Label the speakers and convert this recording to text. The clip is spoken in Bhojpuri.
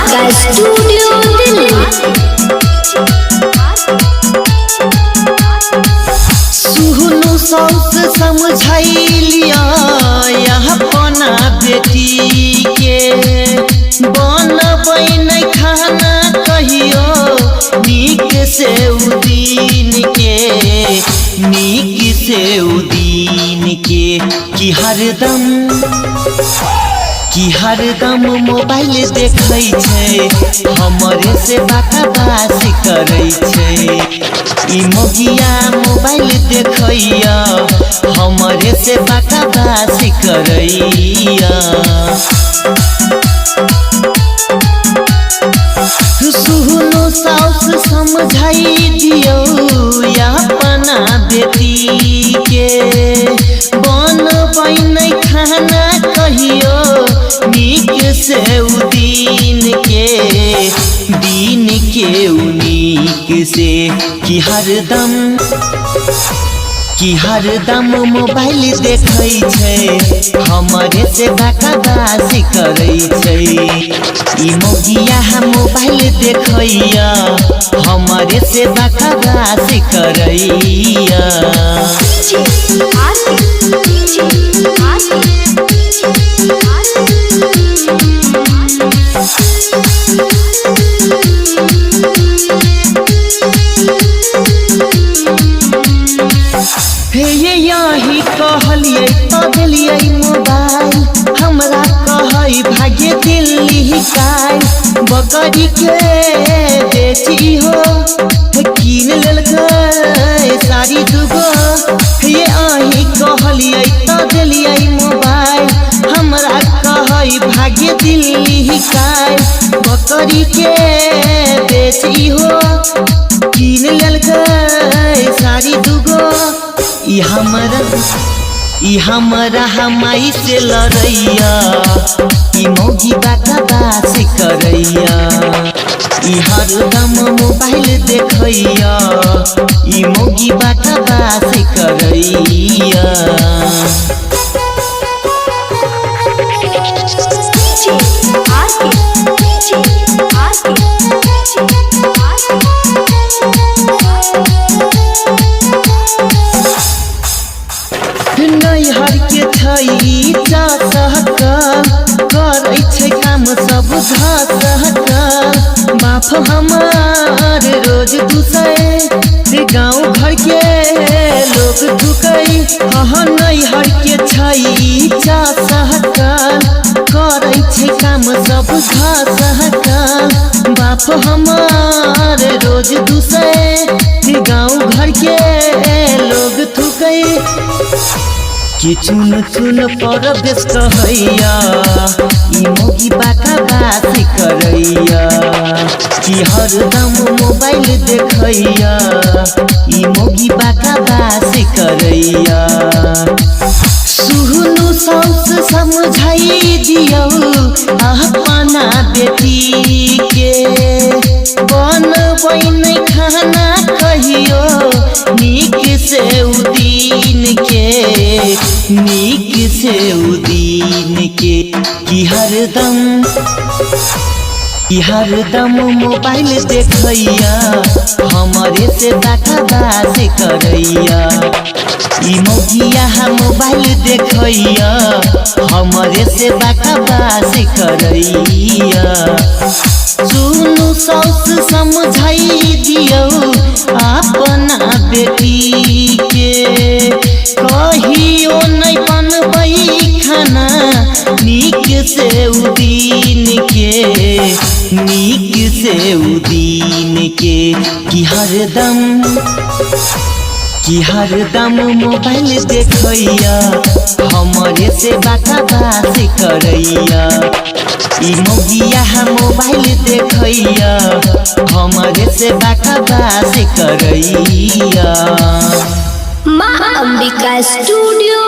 Speaker 1: अंबिका स्टूडियो दिल्ली।
Speaker 2: सुहनु साउस समझाइलिया यहाँ पना बेटी के बनबै नै खाना कहियो नीक से उदीन के नीक से उदीन के कि हरदम मोबाइल देखै छै हमरे से बकवास करै छै ई मोगिया मोबाइल देखैया हमरे से बकवास करैया सुहनु साउस समझाई दियो अपना बेटी के बनबै नै खाना कहियो नीक से उदीन के नीक से कि हरदम मोबाइल देखै छै हमरे से बकवास करै छै ई मोगिया मोबाइल देखैया हमरे से बकवास करैया यही कहलिए तो दिलिए मोबाइल हमरा कहै भाग्य दिल्ली काल बकरी के बेची हो कीन लेलकै साड़ी दुगो ये अही कहलिए तो दिलिए मोबाइल हमरा कहै भाग्य दिल्ली काल बकरी के बेची हो कीन लेलकै साड़ी दुगो ई हमरा हमाई से लड़ैया ई मौगी बकवास करैया ई हरदम मोबाइल देखैया ई मौगी बकवास करैया नैहर के छै करै छै काम सब घसहकल बाप हमार रोज दूसै गाँव घर के लोग दुकै नैहर के छै करै छै काम सब घसहकल बाप हमार रोज दूसै गाँव घर के लोग थुकै कि चुन परदेश कहैया ई मोगी बकवास करैया कि हरदम मोबाइल देखैया ई मोगी बकवास करैया सुहनु साउस समझाई दियो अपना बेटी के बनबै नै खाना कहियो नीक से उदीन के कि हरदम मोबाइल देखैया हमरे से बकवास करैया ई मोगिया मोबाइल देखैया हमरे से बकवास करैया सुनु साउस समझाई दियो अपना बेटी के कहियो नै बनबै खाना नीक से उदीन के कि हरदम मोबाइल देखैया हमरे से बकवास करैया ई मोगिया मोबाइल देखैया हमरे से बकवास करैया
Speaker 1: माँ अंबिका स्टूडियो